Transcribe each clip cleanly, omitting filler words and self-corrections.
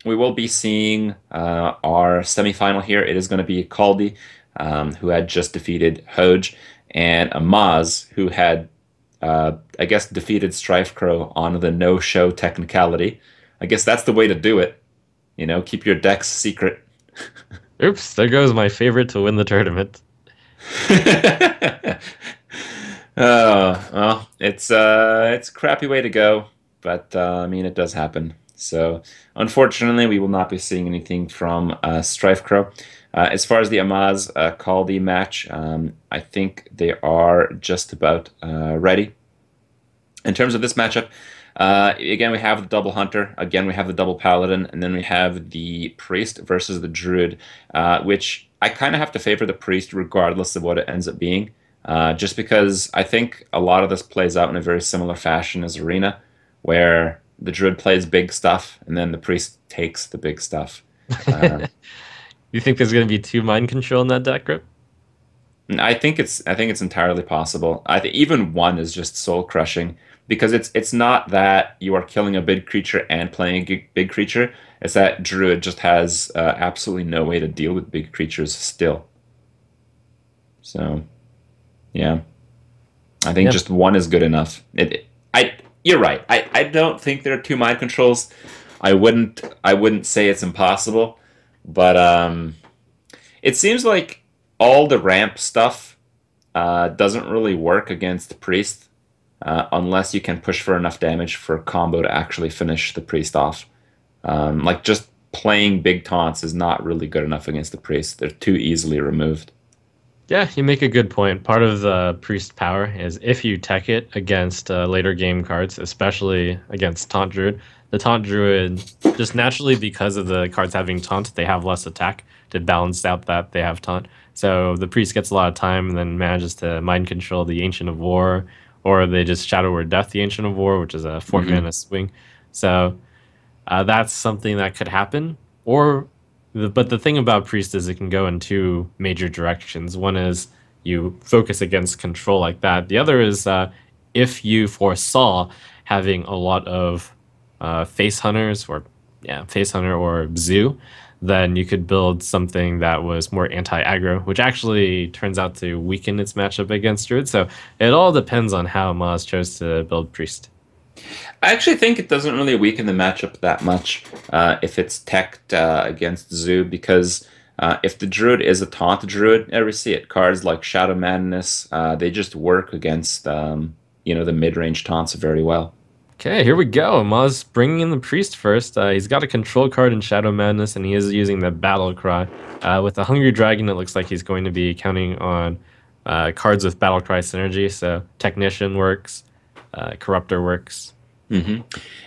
we will be seeing our semifinal here. It is going to be Caldi, who had just defeated Hoj, and Amaz, who had, I guess, defeated Strife Crow on the no-show technicality. I guess that's the way to do it. Keep your decks secret. Oops, there goes my favorite to win the tournament. Oh, well, it's a crappy way to go, but I mean it does happen. So unfortunately, we will not be seeing anything from Strife Crow. As far as the Amaz Kaldi match, I think they are just about ready. In terms of this matchup, again we have the double hunter, again we have the double paladin, and then we have the priest versus the druid, which I kind of have to favor the priest regardless of what it ends up being, just because I think a lot of this plays out in a very similar fashion as arena, where the druid plays big stuff and then the priest takes the big stuff. Uh, You think there's going to be two mind control in that deck grip? I think it's entirely possible. I think even one is just soul crushing because it's not that you are killing a big creature and playing a big creature. It's that Druid just has absolutely no way to deal with big creatures still. So yeah, I think Yeah. just one is good enough. You're right. I don't think there are two mind controls. I wouldn't say it's impossible, but it seems like all the ramp stuff doesn't really work against Priest unless you can push for enough damage for a combo to actually finish the Priest off. Like just playing big taunts is not really good enough against the Priest. They're too easily removed. Yeah, you make a good point. Part of the priest power is if you tech it against later game cards, especially against Taunt Druid. The Taunt Druid, just naturally because of the cards having Taunt, they have less attack to balance out that they have Taunt. So the priest gets a lot of time and then manages to mind control the Ancient of War, or they just Shadow Word Death the Ancient of War, which is a 4 mana Hmm. swing. So that's something that could happen. Or, but the thing about priest is it can go in two major directions. One is you focus against control like that. The other is if you foresaw having a lot of face hunters or face hunter or zoo, then you could build something that was more anti-aggro, which actually turns out to weaken its matchup against druid. So it all depends on how Maz chose to build priest. I actually think it doesn't really weaken the matchup that much if it's teched against Zoo because if the Druid is a taunt Druid, we see it. Cards like Shadow Madness, they just work against the mid-range taunts very well. Okay, here we go. Maz bringing in the priest first. He's got a control card in Shadow Madness, and he is using the Battle Cry. With the Hungry Dragon, it looks like he's going to be counting on cards with Battle Cry synergy. So Technician works, Corruptor works. Hmm.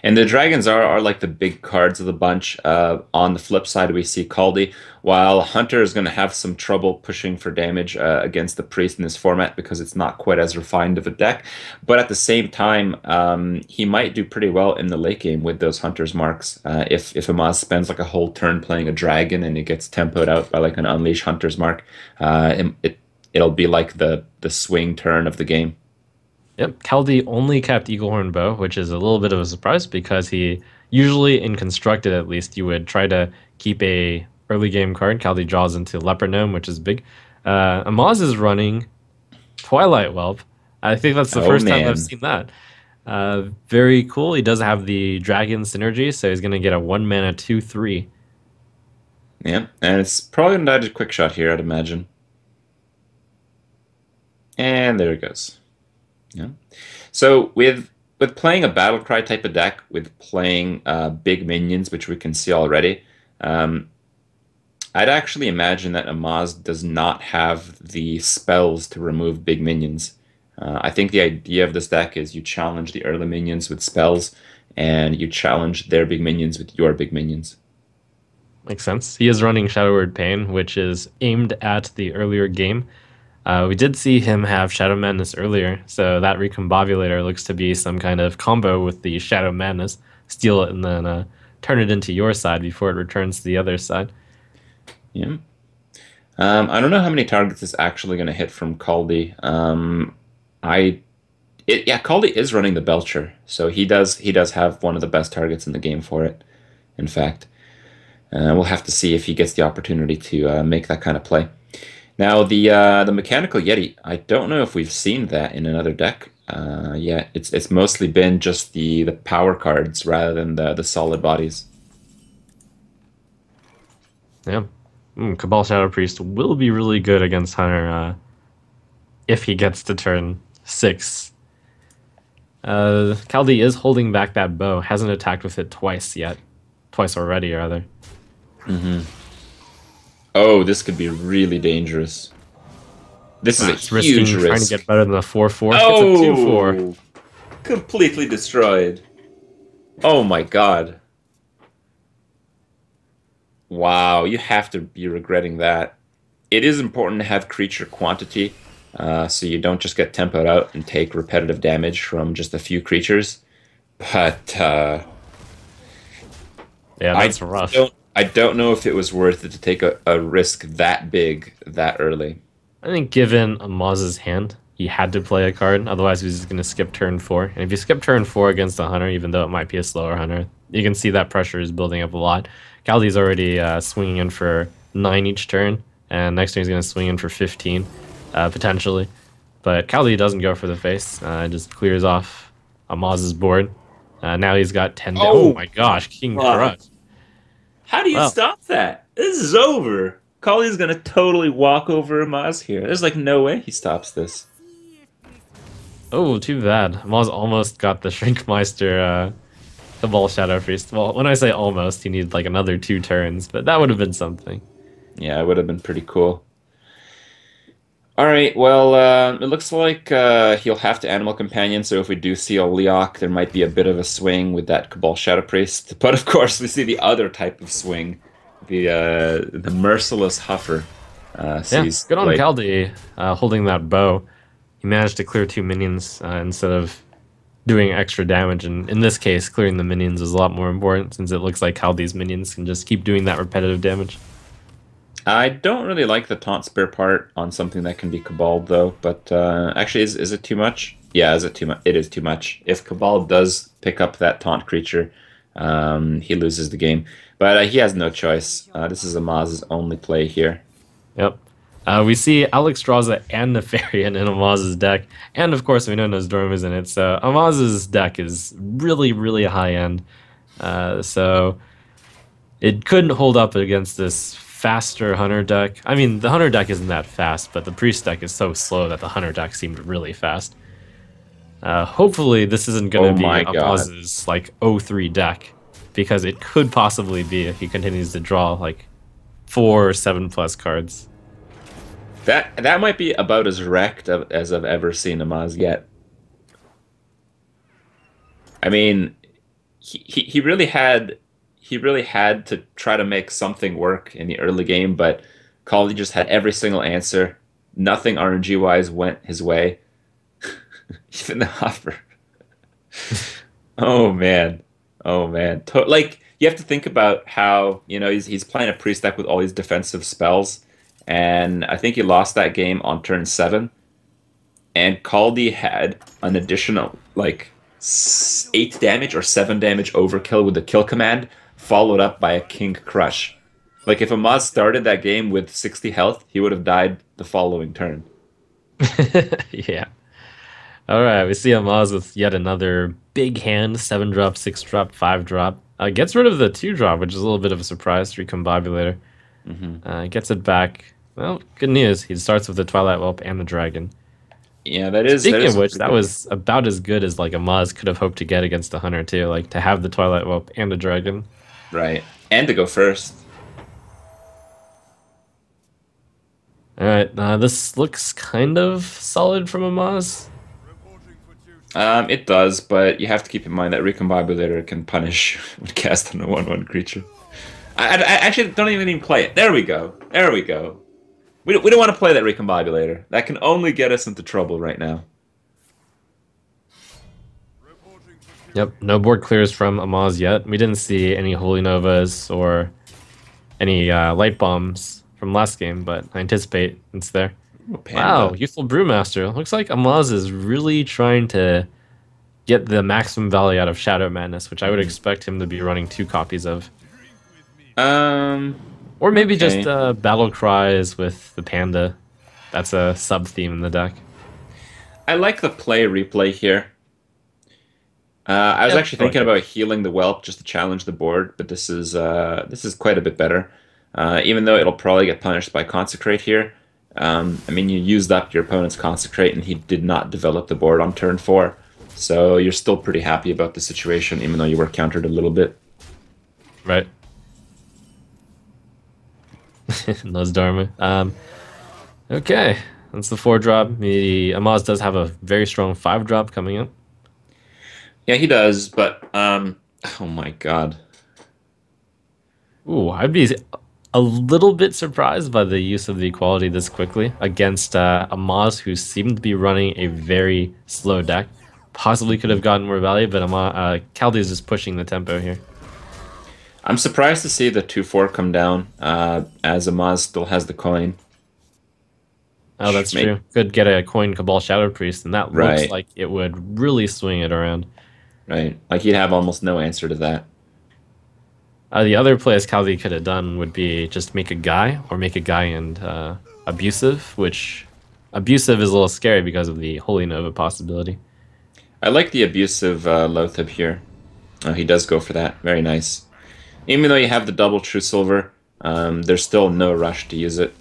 And the dragons are like the big cards of the bunch. On the flip side, we see Caldi, while Hunter is going to have some trouble pushing for damage against the priest in this format because it's not quite as refined of a deck. But at the same time, he might do pretty well in the late game with those Hunter's marks. If Amaz spends like a whole turn playing a dragon and it gets tempoed out by like an Unleash Hunter's mark, it'll be like the swing turn of the game. Yep, Kaldi only kept Eaglehorn Bow, which is a little bit of a surprise because he usually in constructed at least you would try to keep a early game card. Kaldi draws into Leper Gnome, which is big. Amaz is running Twilight Whelp. I think that's the Oh first time I've man. seen that. Very cool. He does have the dragon synergy, so he's gonna get a 1 mana 2/3. Yeah, and it's probably gonna die to quick shot here, I'd imagine. And there it goes. Yeah. So with playing a battle cry type of deck, with playing big minions, which we can see already, um, I'd actually imagine that Amaz does not have the spells to remove big minions. I think the idea of this deck is you challenge the early minions with spells, and you challenge their big minions with your big minions. Makes sense. He is running Shadow Word Pain, which is aimed at the earlier game. We did see him have Shadow Madness earlier, so that Recombobulator looks to be some kind of combo with the Shadow Madness. Steal it and then turn it into your side before it returns to the other side. Yeah. I don't know how many targets is actually going to hit from Caldi. I yeah, Caldi is running the Belcher, so he does have one of the best targets in the game for it. In fact. We'll have to see if he gets the opportunity to make that kind of play. Now the mechanical Yeti, I don't know if we've seen that in another deck yet. It's mostly been just the power cards rather than the solid bodies. Yeah. Cabal Shadow Priest will be really good against Hunter if he gets to turn 6. Kaldi is holding back that bow. Hasn't attacked with it twice yet. Twice already, rather. Oh, this could be really dangerous. This is a It's huge risking trying to risk. get better than a 4-4. Gets a 2-4. Oh, completely destroyed. Oh my God. Wow, you have to be regretting that. It is important to have creature quantity, so you don't just get tempoed out and take repetitive damage from just a few creatures. But Yeah, I that's rough. I don't know if it was worth it to take a risk that big that early. I think given Amaz's hand, he had to play a card. Otherwise, he was just going to skip turn 4. And if you skip turn 4 against a Hunter, even though it might be a slower Hunter, you can see that pressure is building up a lot. Kaldi's already swinging in for 9 each turn. And next turn he's going to swing in for 15, potentially. But Kaldi doesn't go for the face. Just clears off Amaz's board. Now he's got 10. Oh Oh, my gosh, King fuck. Crush. How do you Well, stop that? This is over. Colley's gonna totally walk over Amaz here. There's like no way he stops this. oh, too bad. Amaz almost got the Shrinkmeister Cabal Shadow Priest. Well, when I say almost, he needed like another 2 turns, but that would have been something. Yeah, it would have been pretty cool. All right, well, it looks like he'll have to Animal Companion, so if we do see a Leok, there might be a bit of a swing with that Cabal Shadow Priest. But of course, we see the other type of swing, the Merciless Huffer. Yeah, Sees good on like Kaldi holding that bow. He managed to clear 2 minions instead of doing extra damage, and in this case, clearing the minions is a lot more important since it looks like Kaldi's minions can just keep doing that repetitive damage. I don't really like the taunt spear part on something that can be Cabal though, but actually is it too much? Yeah, is it too much? It is too much. If Cabal does pick up that taunt creature, he loses the game. But he has no choice. This is Amaz's only play here. Yep. We see Alexstrasza and Nefarian in Amaz's deck, and of course we know Nosdorm is in it, so Amaz's deck is really, really high end. So it couldn't hold up against this faster Hunter deck. I mean, the Hunter deck isn't that fast, but the Priest deck is so slow that the Hunter deck seemed really fast. Hopefully this isn't Oh going to be my God. Amaz's like 0-3 deck, because it could possibly be if he continues to draw like 4 or 7 plus cards. That might be about as wrecked as I've ever seen Amaz yet. I mean, he really had to try to make something work in the early game, but Collie just had every single answer. Nothing RNG wise went his way. Even the hopper. Oh man. Oh man. Like you have to think about how, he's playing a priest deck with all these defensive spells, and I think he lost that game on turn 7, and Caldi had an additional like 8 damage or 7 damage overkill with the kill command, followed up by a King Crush. Like if Amaz started that game with 60 health, he would have died the following turn. Yeah. All right, we see Amaz with yet another big hand, 7-drop, 6-drop, 5-drop. Gets rid of the 2-drop, which is a little bit of a surprise, Recombobulator. Gets it back. Well, good news. He starts with the Twilight Whelp and the Dragon. Yeah, that Speaking is of which, pretty that good. was about as good as like Amaz could have hoped to get against the Hunter too, like to have the Twilight Whelp and a Dragon. Right. And to go first. All right, this looks kind of solid from Amaz. It does, but you have to keep in mind that Recombobulator can punish when cast on a 1/1 creature. I actually don't even play it. There we go. There we go. We don't want to play that Recombobulator. That can only get us into trouble right now. Yep, no board clears from Amaz yet. We didn't see any Holy Novas or any Light Bombs from last game, but I anticipate it's there. Ooh, Wow, Panda. Youthful Brewmaster. Looks like Amaz is really trying to get the maximum value out of Shadow Madness, which I would expect him to be running 2 copies of. Um, Or maybe just okay. battle cries with the panda. That's a sub theme in the deck. I like the play replay here. I was Yeah, actually I like thinking it. about healing the whelp just to challenge the board, but this is quite a bit better. Even though it'll probably get punished by consecrate here. I mean, you used up your opponent's consecrate, and he did not develop the board on turn 4, so you're still pretty happy about the situation, even though you were countered a little bit. Right. Those Dharma. Okay. That's the 4 drop. The Amaz does have a very strong 5 drop coming up. Yeah, he does, but oh my God. Ooh, I'd be a little bit surprised by the use of the equality this quickly against a Maz who seemed to be running a very slow deck. Possibly could have gotten more value, but Kaldi is just pushing the tempo here. I'm surprised to see the 2/4 come down, as Amaz still has the coin. Oh, that's Make true. Could get a coin Cabal Shadow Priest, and that looks right, like it would really swing it around. right. Like he'd have almost no answer to that. The other play as Kaldi could have done would be just make a guy or make a guy and abusive, which abusive is a little scary because of the Holy Nova possibility. I like the abusive Lothib here. Oh, he does go for that. Very nice. Even though you have the double True Silver, there's still no rush to use it.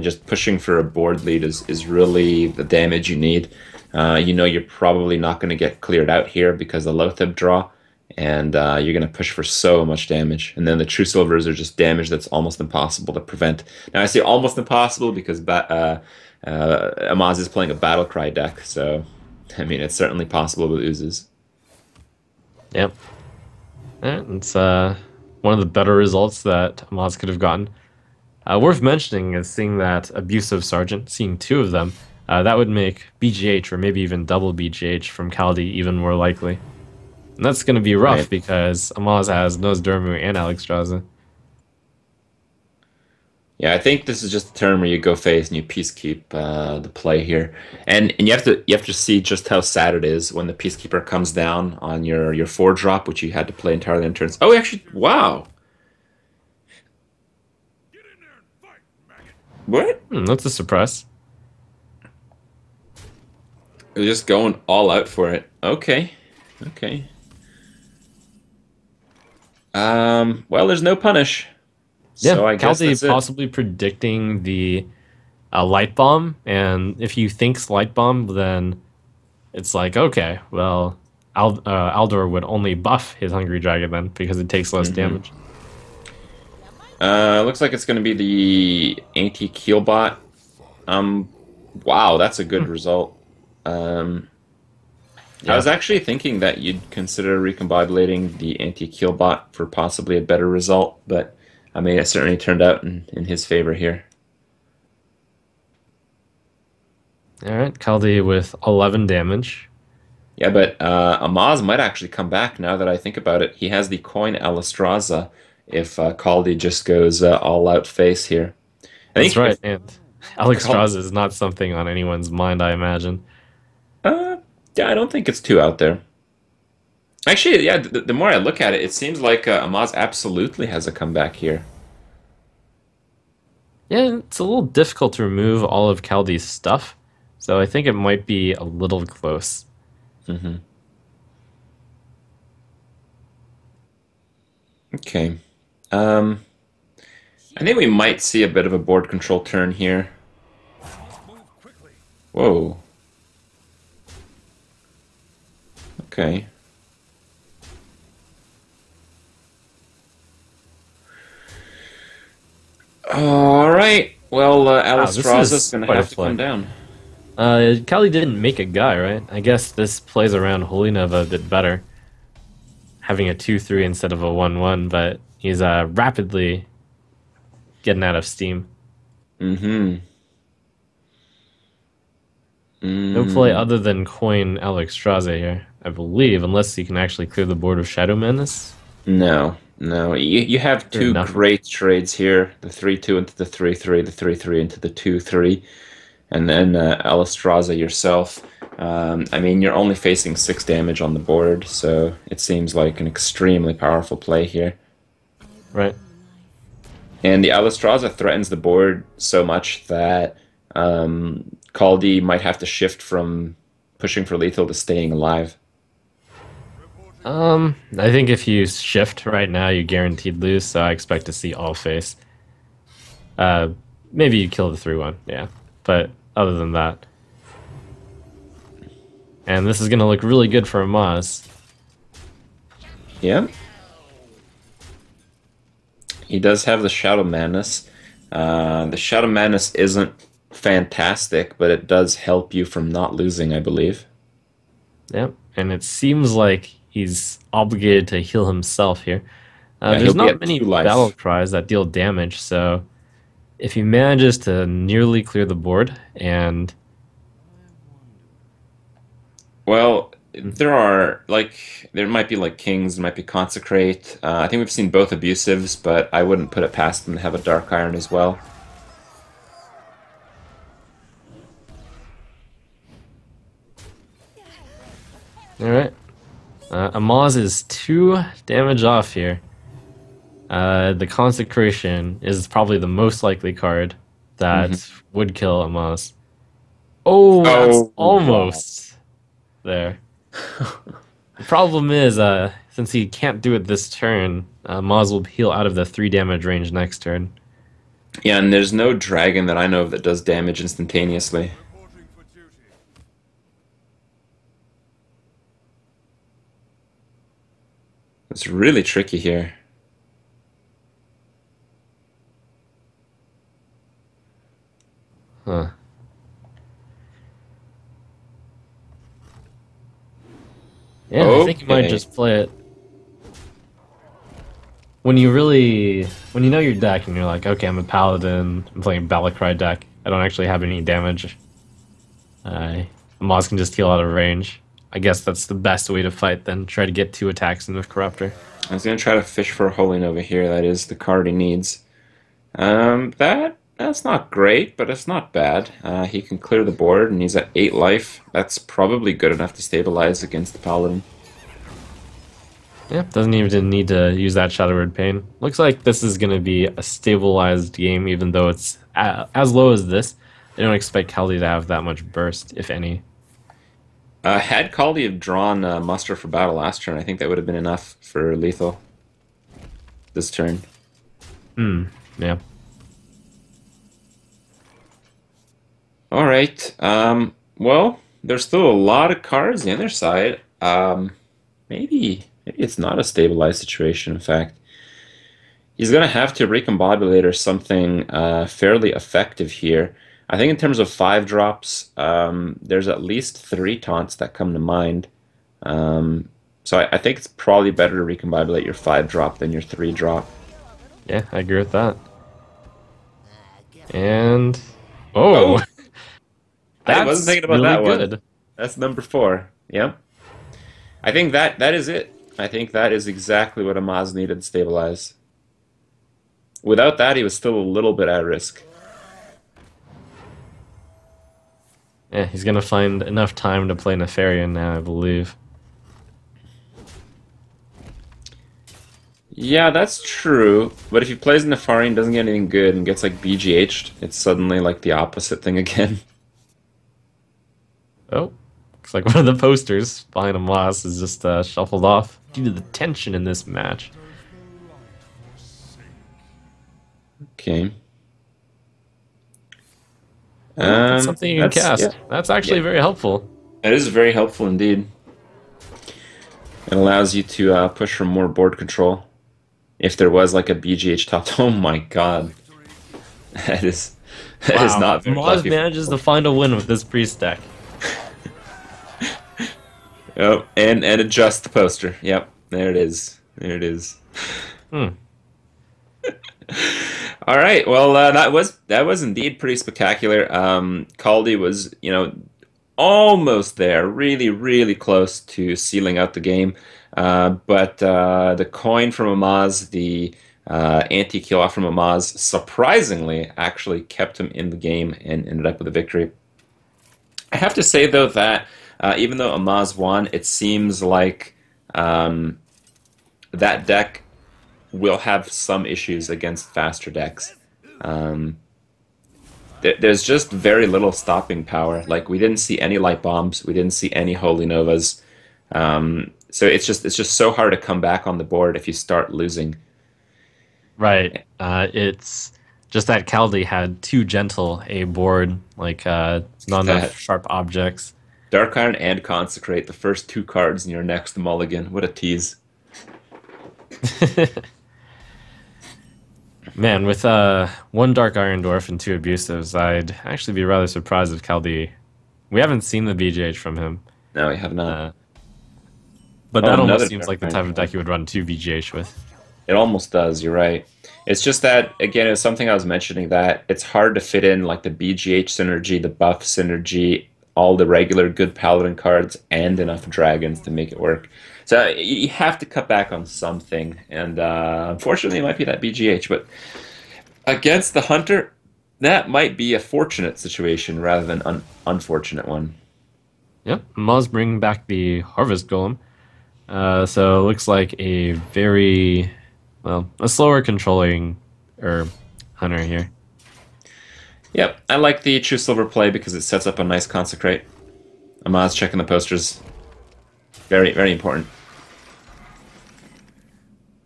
Just pushing for a board lead is really the damage you need. You know you're probably not going to get cleared out here because of the Lothib draw, and you're going to push for so much damage. And then the True Silvers are just damage that's almost impossible to prevent. Now I say almost impossible because Amaz is playing a Battle Cry deck, so I mean it's certainly possible with oozes. Yep. Yeah, it's one of the better results that Amaz could have gotten. Worth mentioning is seeing that abusive sergeant, seeing 2 of them, that would make BGH or maybe even double BGH from Kaldi even more likely. And that's going to be rough Right. because Amaz has Nosdormu and Alexstrasza. Yeah, I think this is just a turn where you go face and you peacekeep the play here, and you have to see just how sad it is when the peacekeeper comes down on your 4 drop, which you had to play entirely on turns. Oh, actually, wow, what? That's a surprise. They're just going all out for it. Okay, okay. Well, there's no punish, Yeah, so I guess Kaldi that's it. possibly predicting the light bomb, and if he thinks light bomb, then it's like, okay, well, Aldor would only buff his Hungry Dragon then because it takes less Hmm. damage. Looks like it's going to be the anti-Keelbot. Um, wow, that's a good result. Um, I Yeah, was actually thinking that you'd consider recombobulating the anti-Keelbot for possibly a better result, but I mean, it certainly turned out in his favor here. all right, Kaldi with 11 damage. Yeah, but Amaz might actually come back now that I think about it. He has the coin Alistraza if Caldi just goes all out face here. I That's think right, if and Alex Cal Strauss is not something on anyone's mind, I imagine. uh, yeah, I don't think it's too out there. Actually, yeah, the more I look at it, it seems like Amaz absolutely has a comeback here. Yeah, it's a little difficult to remove all of Kaldi's stuff, so I think it might be a little close. Hmm. Okay. Um, I think we might see a bit of a board control turn here. Whoa. Okay. All right. Well, Wow, this Alistraza's is gonna quite a have to play. come down. Kaldi didn't make a guy, right? I guess this plays around Holy Nova a bit better, having a 2-3 instead of a 1-1, but he's rapidly getting out of steam. Mm-hmm. No play Mm, other than coin Alex Strasza here, I believe, unless he can actually clear the board of Shadow Menace. no, no. You have Or two nothing. great trades here: the 3/2 into the 3/3, the 3/3 into the 2/3, and then Alistraza yourself. I mean, you're only facing 6 damage on the board, so it seems like an extremely powerful play here. Right. And the Alistraza threatens the board so much that Caldi might have to shift from pushing for lethal to staying alive. I think if you shift right now, you guaranteed lose. So I expect to see all face. Uh, Maybe you kill the 3-1, yeah. But other than that, and this is gonna look really good for Amaz. Yeah. He does have the Shadow Madness. The Shadow Madness isn't fantastic, but it does help you from not losing, I believe. Yep, and it seems like he's obligated to heal himself here. Yeah, he'll There's be not at many 2 life. battle cries that deal damage, so if he manages to nearly clear the board and Well, there might be like Kings, there might be Consecrate. I think we've seen both abusives, but I wouldn't put it past them to have a Dark Iron as well. all right, Amaz is 2 damage off here. The Consecration is probably the most likely card Hmm. that would kill Amaz. Oh, that's Oh, wow. almost there. The problem is, since he can't do it this turn, Maz will heal out of the 3 damage range next turn. Yeah, and there's no dragon that I know of that does damage instantaneously. It's really tricky here. Huh. Yeah, I think you might Okay. just play it. When you know your deck and you're like, okay, I'm a paladin, I'm playing Balakrai deck, I don't actually have any damage. Maz can just heal out of range. I guess that's the best way to fight then. Try to get 2 attacks in with Corruptor. I was gonna try to fish for a Holy Nova here. That is the card he needs. That's not great, but it's not bad. He can clear the board, and he's at 8 life. That's probably good enough to stabilize against the Paladin. Yeah, doesn't even need to use that Shadow Word Pain. Looks like this is going to be a stabilized game, even though it's as low as this. I don't expect Kelly to have that much burst, if any. Had Caldi have drawn Muster for battle last turn, I think that would have been enough for lethal this turn. Hmm, yeah. All right. Well, there's still a lot of cards on the other side. Maybe it's not a stabilized situation. In fact, he's gonna have to recombobulate or something fairly effective here. I think in terms of 5 drops, there's at least 3 taunts that come to mind. So I think it's probably better to recombobulate your 5 drop than your 3 drop. Yeah, I agree with that. And... Oh! Oh, I wasn't That's thinking about really that one. good. That's number 4. Yep. I think that is it. I think that is exactly what Amaz needed to stabilize. Without that, he was still a little bit at risk. Yeah, he's going to find enough time to play Nefarian now, I believe. Yeah, that's true. But if he plays Nefari and doesn't get anything good and gets like BGH'd, it's suddenly like the opposite thing again. Oh, looks like one of the posters behind Amos is just shuffled off due to the tension in this match. Okay. Oh, that's something you can That's yeah, cast. That's yeah. actually very helpful. That is very helpful indeed. It allows you to push for more board control. If there was like a BGH top, oh my god, that is that is Wow, not very Amos lucky for manages to people. find a win with this priest deck. Oh, and adjust the poster. Yep, there it is. There it is. Hmm. All right. Well, that was indeed pretty spectacular. Caldi was, almost there, really, really close to sealing out the game. But the coin from Amaz, the anti-kill off from Amaz, surprisingly actually kept him in the game and ended up with a victory. I have to say though that even though Amaz won, it seems like that deck will have some issues against faster decks. Um, there's just very little stopping power. Like we didn't see any light bombs, we didn't see any holy novas. So it's just so hard to come back on the board if you start losing. Right. It's just that Kaldi had too gentle a board, like not enough That sharp objects. Dark Iron and Consecrate, the first two cards in your next mulligan. What a tease. Man, with one Dark Iron Dwarf and two Abusives, I'd actually be rather surprised if Kaldi. We haven't seen the BGH from him, No, we have not. uh, but Oh, that almost another seems Dark like the Iron type of Dwarf. deck you would run two BGH with. It almost does, you're right. It's just that, again, it's something I was mentioning that it's hard to fit in like the BGH synergy, the buff synergy, all the regular good paladin cards, and enough dragons to make it work. So you have to cut back on something, and unfortunately, it might be that BGH. But against the hunter, that might be a fortunate situation rather than an unfortunate one. Yep, Maz bringing back the Harvest Golem. So it looks like a very, well, a slower controlling or hunter here. Yep, I like the True Silver play because it sets up a nice consecrate. Amaz checking the posters. Very, very important.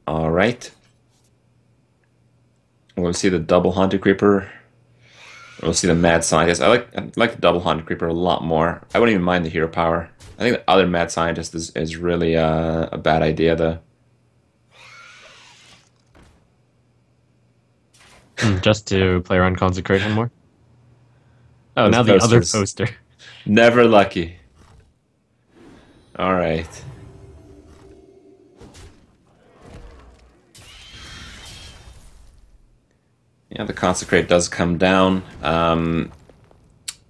All right. We'll see the double Haunted Creeper. We'll see the Mad Scientist. I like the double Haunted Creeper a lot more. I wouldn't even mind the hero power. I think the other Mad Scientist is really a bad idea, though. Just to play around Consecration more. Oh, Those now the other posters. poster. Never lucky. All right. Yeah, the Consecrate does come down.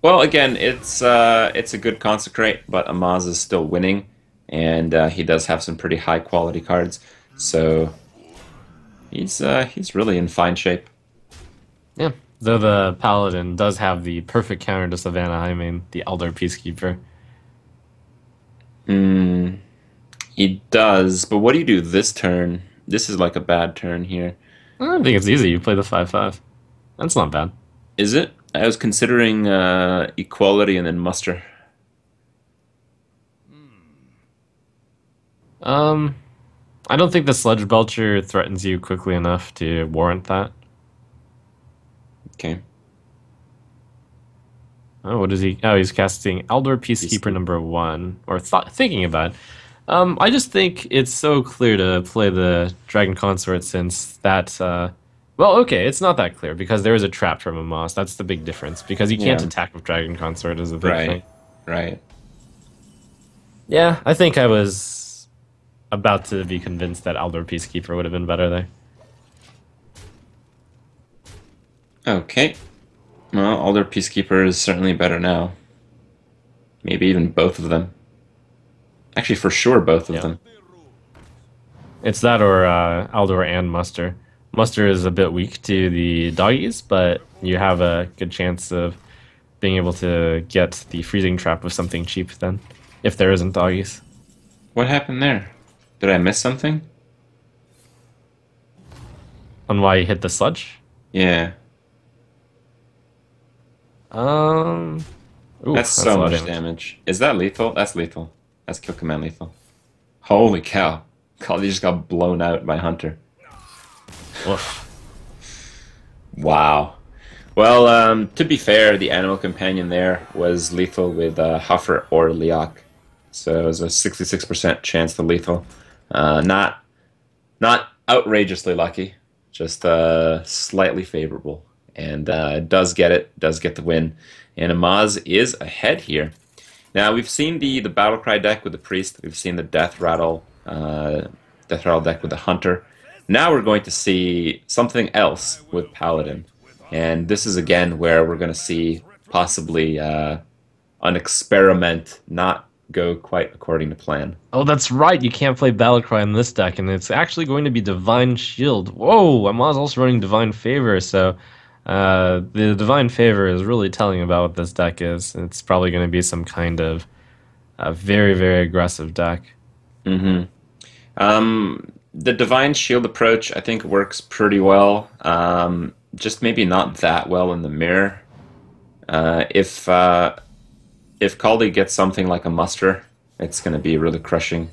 Well, again, it's a good Consecrate, but Amaz is still winning, and he does have some pretty high quality cards, so he's really in fine shape. Yeah, though the Paladin does have the perfect counter to Savannah Hymen, the Elder Peacekeeper. Hmm, he does, but what do you do this turn? This is like a bad turn here. I think it's easy. You play the 5/5. That's not bad. Is it? I was considering equality and then muster. Um, I don't think the Sludge Belcher threatens you quickly enough to warrant that. Okay. Oh, what is he? Oh, he's casting Elder Peacekeeper Peacekeeper. #1, or thinking about it. I just think it's so clear to play the Dragon Consort since that. Well, okay, it's not that clear because there is a trap from a Moss. That's the big difference because you can't Yeah. attack with Dragon Consort is a big thing. Right. Right. Yeah, I think I was about to be convinced that Elder Peacekeeper would have been better there. Okay. Well, Alder Peacekeeper is certainly better now. Maybe even both of them. Actually, for sure, both of Yeah. them. It's that or Aldor and Muster. Muster is a bit weak to the doggies, but you have a good chance of being able to get the freezing trap with something cheap then, if there isn't doggies. What happened there? Did I miss something? On why you hit the sludge? Yeah. Um, That's that's a so lot much of damage. damage. Is that lethal? That's lethal. That's kill command lethal. Holy cow. Kali just got blown out by Hunter. Woof. Wow. Well, to be fair, the animal companion there was lethal with Huffer or Leok. So it was a 66% chance to lethal. Not outrageously lucky, just slightly favorable. And does get the win. And Amaz is ahead here. Now we've seen the battle cry deck with the priest. We've seen the death rattle deck with the hunter. Now we're going to see something else with paladin, and this is again where we're going to see possibly an experiment not go quite according to plan. Oh, that's right. You can't play Battlecry in this deck, and it's actually going to be Divine Shield. Whoa, I'm also running Divine Favor, so the Divine Favor is really telling about what this deck is. It's probably going to be some kind of very, very aggressive deck. Mm-hmm. The Divine Shield approach, I think, works pretty well. Just maybe not that well in the mirror. If Kaldi gets something like a muster, it's going to be really crushing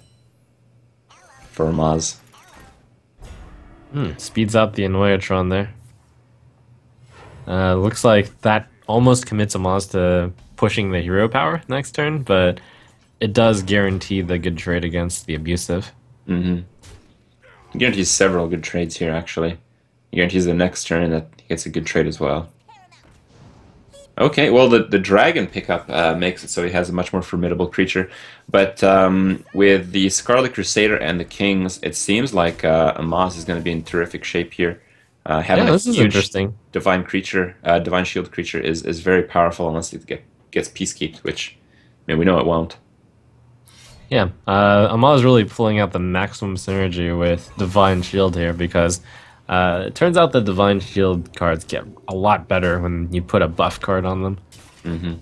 for Maz. Speeds out the Annoyatron there. Looks like that almost commits Amaz to pushing the hero power next turn, but it does guarantee the good trade against the abusive. Mm-hmm. He guarantees several good trades here, actually. He guarantees the next turn that he gets a good trade as well. Okay, well, the dragon pickup makes it so he has a much more formidable creature. But with the Scarlet Crusader and the Kings, it seems like Amaz is going to be in terrific shape here. Yeah, Having a this is huge interesting. divine creature, divine shield creature is very powerful unless it gets peacekeeped, which I mean, we know it won't. Yeah, Amaz really pulling out the maximum synergy with Divine Shield here because it turns out the Divine Shield cards get a lot better when you put a buff card on them. Mm-hmm.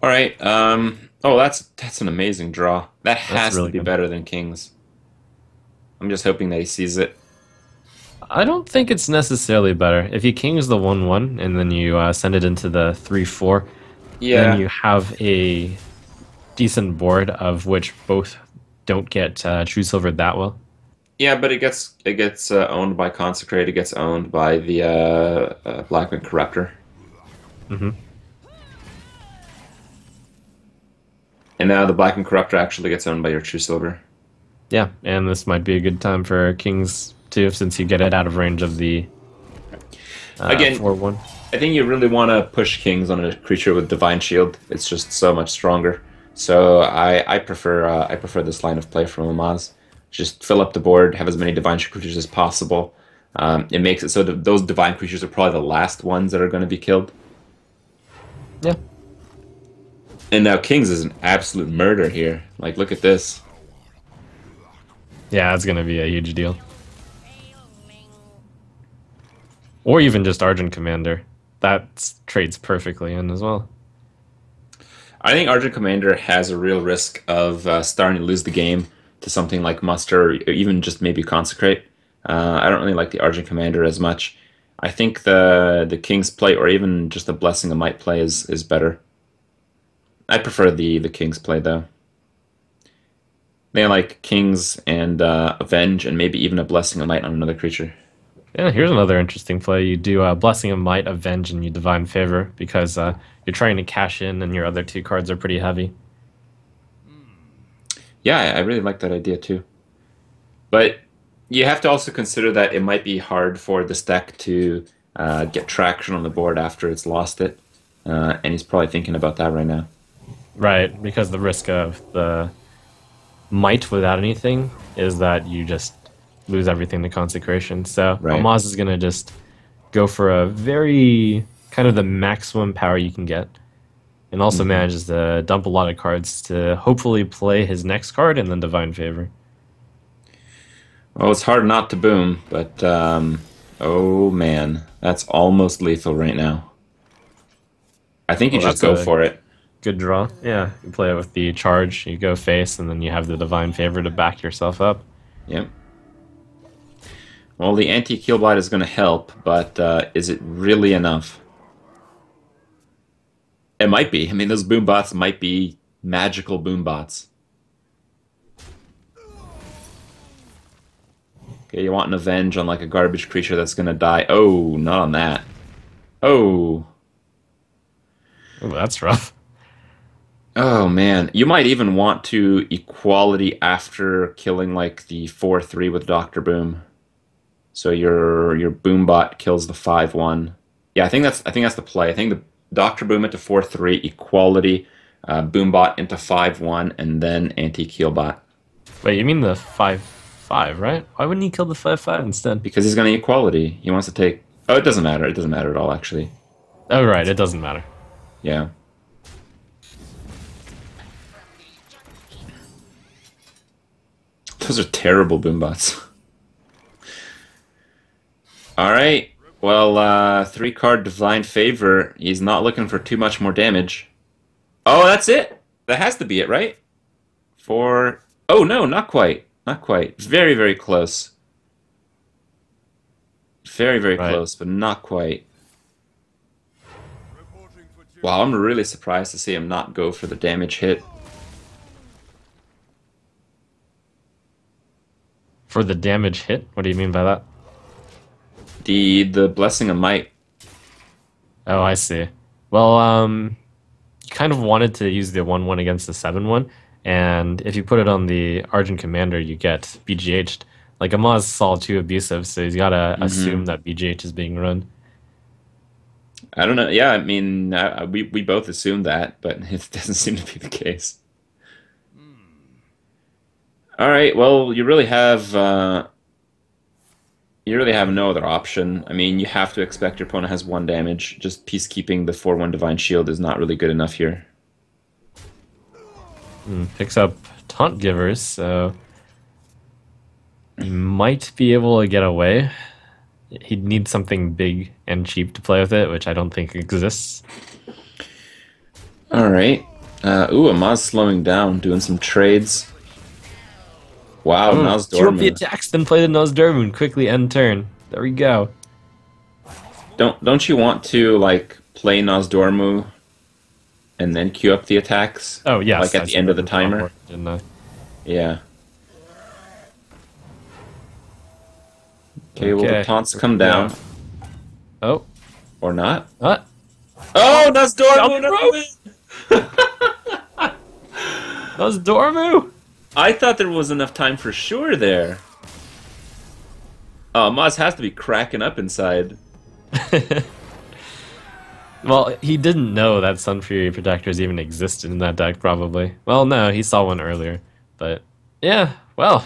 All right. Oh, that's an amazing draw. That That's has to really be good. better than Kings. I'm just hoping that he sees it. I don't think it's necessarily better. If you Kings the 1/1 and then you send it into the 3/4, then Yeah, you have a decent board of which both don't get true silvered that well. yeah, but it gets owned by Consecrate. It gets owned by the Blackman Corruptor, Hmm. and now the Blackman Corruptor actually gets owned by your True Silver. Yeah, and this might be a good time for Kings too, since you get it out of range of the Again, 4/1. I think you really want to push Kings on a creature with Divine Shield. It's just so much stronger. So I prefer this line of play from Amaz. Just fill up the board, have as many Divine creatures as possible. It makes it so that those Divine creatures are probably the last ones that are going to be killed. Yeah, And now Kings is an absolute murder here. Like, look at this. yeah, it's gonna be a huge deal. Or even just Argent Commander. That trades perfectly in as well. I think Argent Commander has a real risk of starting to lose the game to something like Muster or even just maybe Consecrate. I don't really like the Argent Commander as much. I think the King's play or even just the Blessing of Might play is better. I prefer the King's play though. They like Kings and Avenge and maybe even a Blessing of Might on another creature. Yeah, here's another interesting play. You do Blessing of Might, Avenge, and you Divine Favor because you're trying to cash in and your other two cards are pretty heavy. Yeah, I really like that idea too. But you have to also consider that it might be hard for this deck to get traction on the board after it's lost it. And he's probably thinking about that right now. Right, because the risk of the Might without anything is that you just lose everything to Consecration. So Right. Amaz is going to just go for a very kind of the maximum power you can get. And also Hmm. manages to dump a lot of cards to hopefully play his next card and then Divine Favor. Well, it's hard not to boom, but oh man, that's almost lethal right now. I think you Well, just that's go a for it. good draw. Yeah, you play it with the charge, you go face, and then you have the Divine Favor to back yourself up. Yep. Well, the anti-Keelblight is going to help, but is it really enough? It might be. I mean, those boom bots might be magical boom bots. Okay, you want an avenge on like a garbage creature that's gonna die. Oh, not on that. Oh. Ooh, that's rough. Oh man. You might even want to equality after killing like the 4/3 with Dr. Boom. So your boom bot kills the 5/1. Yeah, I think that's the play. I think the Dr. Boom into 4/3, equality, boom bot into 5/1, and then anti-Keelbot. Wait, you mean the 5/5, right? Why wouldn't he kill the 5/5 instead? Because he's gonna equality. He wants to take. Oh, it doesn't matter. It doesn't matter at all, actually. Oh, right, it doesn't matter. Yeah. Those are terrible boombots. All right. Well, 3-card Divine Favor. He's not looking for too much more damage. Oh, that's it. That has to be it, right? For oh no, not quite. Not quite. Very, very close. Very, very Right. close, but not quite. Wow, I'm really surprised to see him not go for the damage hit. For the damage hit? What do you mean by that? The Blessing of Might. Oh, I see. Well, you kind of wanted to use the 1-1 against the 7-1, and if you put it on the Argent Commander, you get BGH'd. Like, Amaz saw too abusive, so he's gotta assume Hmm. that BGH is being run. I don't know. Yeah, I mean, we both assumed that, but it doesn't seem to be the case. All right. Well, you really have no other option. I mean, you have to expect your opponent has one damage. Just peacekeeping the 4-1 Divine Shield is not really good enough here. Picks up Taunt Givers, so he might be able to get away. He'd need something big and cheap to play with it, which I don't think exists. All right. Ooh, Amaz slowing down, doing some trades. Wow, Oh, queue up the Nozdormu. attacks, then play the Nosdurmu, quickly end turn. There we go. Don't you want to like play Nozdormu and then queue up the attacks, Oh, like yes, at I the said end of that the timer? beforehand, didn't I? Yeah. Okay, well the Okay, taunts here come we go. down Oh, or not. what? Oh, Nozdormu, no Dormu! win! Nosdormu! I thought there was enough time for sure there. Oh, Maz has to be cracking up inside. Well, he didn't know that Sun Fury Protectors even existed in that deck, probably. Well, no, he saw one earlier. But, yeah, well,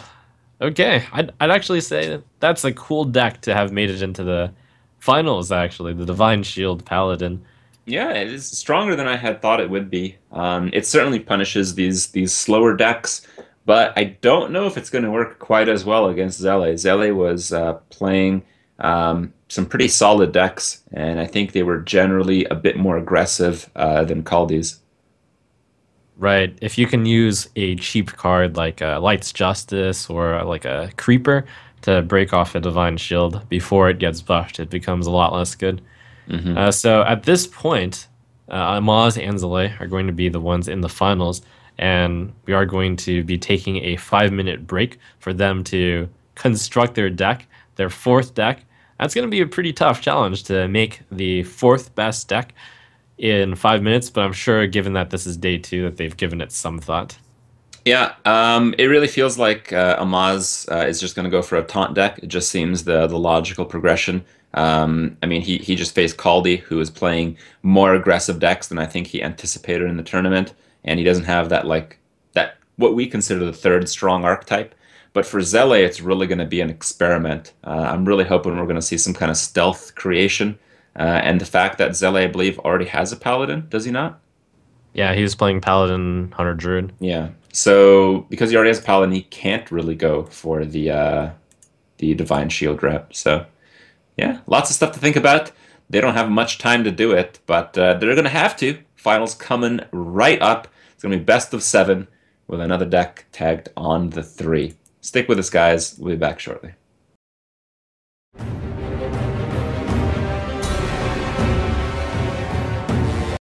okay. I'd actually say that that's a cool deck to have made it into the finals, actually. The Divine Shield Paladin. Yeah, it is stronger than I had thought it would be. It certainly punishes these slower decks, but I don't know if it's going to work quite as well against Zele. Zele was playing some pretty solid decks, and I think they were generally a bit more aggressive than Kaldi's. Right. If you can use a cheap card like Light's Justice or like a Creeper to break off a Divine Shield before it gets buffed, it becomes a lot less good. Hmm. So at this point, Amaz and Zale are going to be the ones in the finals, and we are going to be taking a 5-minute break for them to construct their deck, their fourth deck. That's going to be a pretty tough challenge to make the fourth best deck in 5 minutes, but I'm sure, given that this is day two, that they've given it some thought. Yeah, it really feels like Amaz is just going to go for a taunt deck. It just seems the logical progression. I mean, he just faced Kaldi, who is playing more aggressive decks than I think he anticipated in the tournament, and he doesn't have that what we consider the third strong archetype. But for Zele, it's really going to be an experiment. I'm really hoping we're going to see some kind of stealth creation, and the fact that Zele, I believe, already has a paladin, does he not? Yeah, he was playing Paladin Hunter Druid. Yeah. So because he already has Paladin, he can't really go for the Divine Shield rep. So yeah, lots of stuff to think about. They don't have much time to do it, but they're gonna have to. Finals coming right up. It's gonna be best of 7 with another deck tagged on the 3. Stick with us, guys. We'll be back shortly.